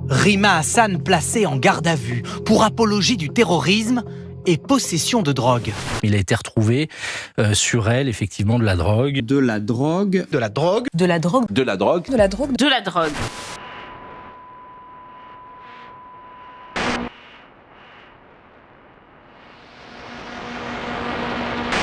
Rima Hassan placée en garde à vue pour apologie du terrorisme et possession de drogue. Il a été retrouvé sur elle, effectivement, de la drogue. De la drogue. De la drogue. De la drogue. De la drogue. De la drogue. De la drogue.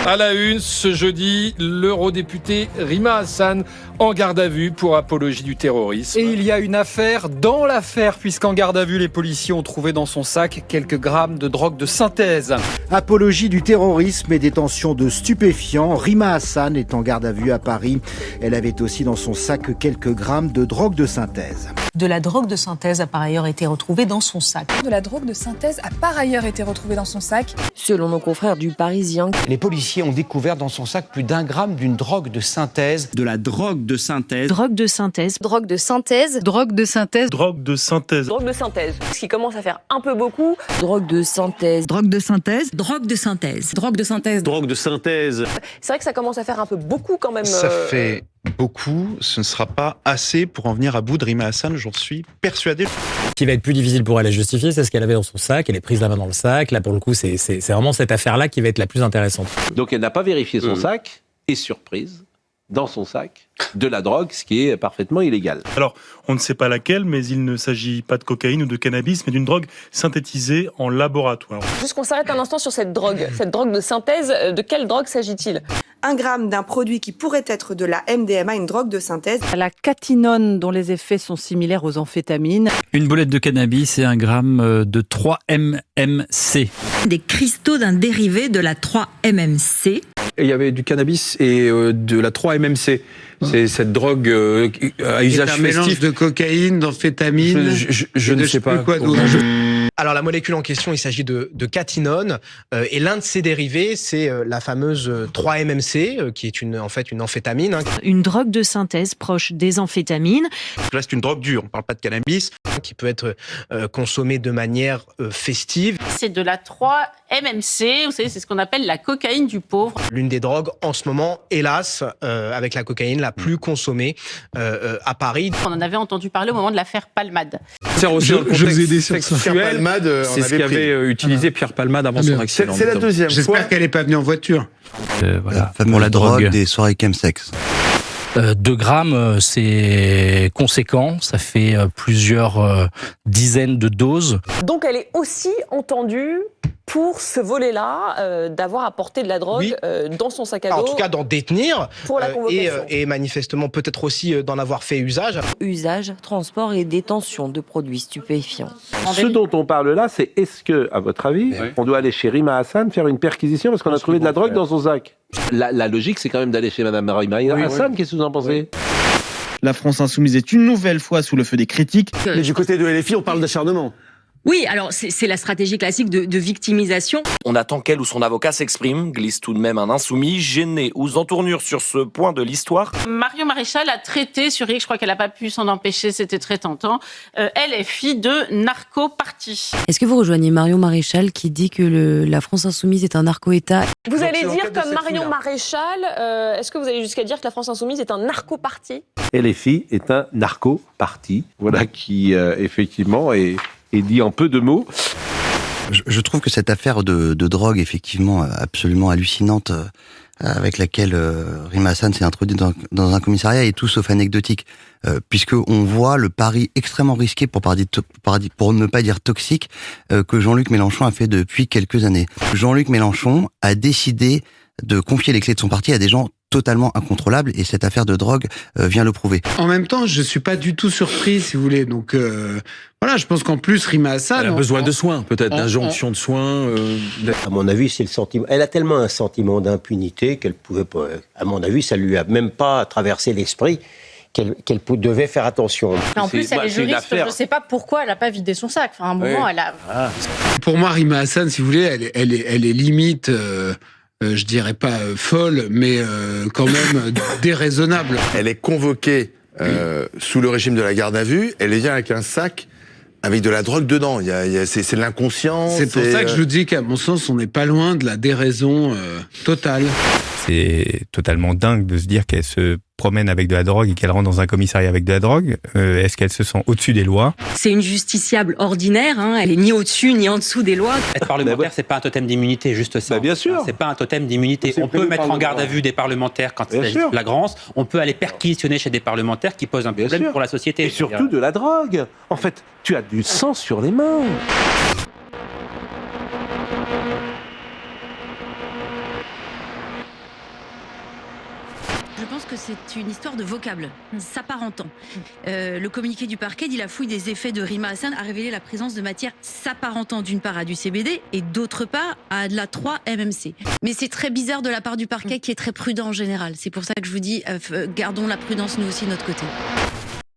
À la une, ce jeudi, l'eurodéputé Rima Hassan en garde à vue pour apologie du terrorisme. Et il y a une affaire dans l'affaire, puisqu'en garde à vue, les policiers ont trouvé dans son sac quelques grammes de drogue de synthèse. Apologie du terrorisme et détention de stupéfiants, Rima Hassan est en garde à vue à Paris. Elle avait aussi dans son sac quelques grammes de drogue de synthèse. De la drogue de synthèse a par ailleurs été retrouvée dans son sac. De la drogue de synthèse a par ailleurs été retrouvée dans son sac. Selon nos confrères du Parisien, les policiers ont découvert dans son sac plus d'1 gramme d'une drogue de synthèse. De la drogue de synthèse. Drogue de synthèse. Drogue de synthèse. Drogue de synthèse. Drogue de synthèse. Drogue de synthèse. Ce qui commence à faire un peu beaucoup. Drogue de synthèse. Drogue de synthèse. Drogue de synthèse. Drogue de synthèse. Drogue de synthèse. C'est vrai que ça commence à faire un peu beaucoup quand même. Ça fait beaucoup, ce ne sera pas assez pour en venir à bout de Rima Hassan, j'en suis persuadé. Ce qui va être plus difficile pour elle à justifier, c'est ce qu'elle avait dans son sac. Elle est prise la main dans le sac. Là, pour le coup, c'est vraiment cette affaire-là qui va être la plus intéressante. Donc elle n'a pas vérifié son sac et surprise, dans son sac, de la drogue, ce qui est parfaitement illégal. Alors, on ne sait pas laquelle, mais il ne s'agit pas de cocaïne ou de cannabis, mais d'une drogue synthétisée en laboratoire. Juste qu'on s'arrête un instant sur cette drogue de synthèse. De quelle drogue s'agit-il ? 1 gramme d'un produit qui pourrait être de la MDMA, une drogue de synthèse. La catinone, dont les effets sont similaires aux amphétamines. Une boulette de cannabis et 1 gramme de 3-MMC. Des cristaux d'un dérivé de la 3-MMC. Il y avait du cannabis et de la 3-MMC. C'est cette drogue à usage festif. Un mélange de cocaïne, d'amphétamine. Je ne sais pas. Alors la molécule en question, il s'agit de catinone et l'un de ses dérivés, c'est la fameuse 3-MMC qui est en fait une amphétamine. Une drogue de synthèse proche des amphétamines. Là, c'est une drogue dure, on ne parle pas de cannabis. Qui peut être consommée de manière festive. C'est de la 3-MMC, vous savez, c'est ce qu'on appelle la cocaïne du pauvre. L'une des drogues en ce moment, hélas, avec la cocaïne la plus consommée à Paris. On en avait entendu parler au moment de l'affaire Palmade. Je vous ai aidé sur ça. C'est ce qu'avait utilisé Pierre Palmade avant son accident. C'est la deuxième fois. J'espère qu'elle n'est pas venue en voiture. Voilà, Pour la drogue, des soirées chemsex. 2 grammes, c'est conséquent. Ça fait plusieurs dizaines de doses. Donc elle est aussi entendue pour ce volet-là, d'avoir apporté de la drogue dans son sac à dos. En tout cas, d'en détenir. Pour la convocation. Et manifestement, peut-être aussi d'en avoir fait usage. Usage, transport et détention de produits stupéfiants. Ce dont on parle là, c'est est-ce que, à votre avis, on doit aller chez Rima Hassan faire une perquisition parce qu'on a trouvé de la drogue dans son sac? La logique, c'est quand même d'aller chez Madame Rima Hassan. Qu'est-ce que vous en pensez? La France Insoumise est une nouvelle fois sous le feu des critiques. Mais du côté de LFI, on parle d'acharnement. Oui, alors c'est la stratégie classique de victimisation. On attend qu'elle ou son avocat s'exprime, glisse tout de même un insoumis, gêné aux entournures sur ce point de l'histoire. Marion Maréchal a traité sur X, je crois qu'elle n'a pas pu s'en empêcher, c'était très tentant, LFI de narco-parti. Est-ce que vous rejoignez Marion Maréchal qui dit que la France Insoumise est un narco-État? Vous allez dire comme Marion Maréchal, est-ce que vous allez jusqu'à dire que la France Insoumise est un narco-parti? LFI est un narco-parti, voilà, qui effectivement est dit en peu de mots. Je trouve que cette affaire de drogue, effectivement, absolument hallucinante, avec laquelle Rima Hassan s'est introduite dans un commissariat, est tout sauf anecdotique, puisqu'on voit le pari extrêmement risqué, pour ne pas dire toxique, que Jean-Luc Mélenchon a fait depuis quelques années. Jean-Luc Mélenchon a décidé de confier les clés de son parti à des gens totalement incontrôlables, et cette affaire de drogue vient le prouver. En même temps, je suis pas du tout surpris, si vous voulez. Donc voilà, je pense qu'en plus, Rima Hassan... Elle a besoin de soins, peut-être, d'injonction de soins. À mon avis, c'est le sentiment. Elle a tellement un sentiment d'impunité qu'elle pouvait pas... À mon avis, ça lui a même pas traversé l'esprit qu'elle devait faire attention. En plus, elle est juriste, je ne sais pas pourquoi elle n'a pas vidé son sac. Enfin, à un moment, elle a... Pour moi, Rima Hassan, si vous voulez, elle est limite... je dirais pas folle, mais quand même déraisonnable. Elle est convoquée sous le régime de la garde à vue. Elle vient avec un sac avec de la drogue dedans. C'est de l'inconscient. C'est pour ça que je vous dis qu'à mon sens, on n'est pas loin de la déraison totale. c'est totalement dingue de se dire qu'elle se promène avec de la drogue et qu'elle rentre dans un commissariat avec de la drogue. Est-ce qu'elle se sent au-dessus des lois? C'est une justiciable ordinaire, hein. Elle est ni au-dessus ni en dessous des lois. Être parlementaire, c'est pas un totem d'immunité, juste ça. Bien sûr. C'est pas un totem d'immunité. On peut mettre en garde à vue des parlementaires quand il s'agit de flagrance. On peut aller perquisitionner chez des parlementaires qui posent un problème pour la société. Et surtout de la drogue. En fait, tu as du sang sur les mains. Je pense que c'est une histoire de vocable, s'apparentant. Le communiqué du parquet dit la fouille des effets de Rima Hassan a révélé la présence de matières s'apparentant d'une part à du CBD et d'autre part à de la 3-MMC. Mais c'est très bizarre de la part du parquet qui est très prudent en général. C'est pour ça que je vous dis, gardons la prudence nous aussi de notre côté.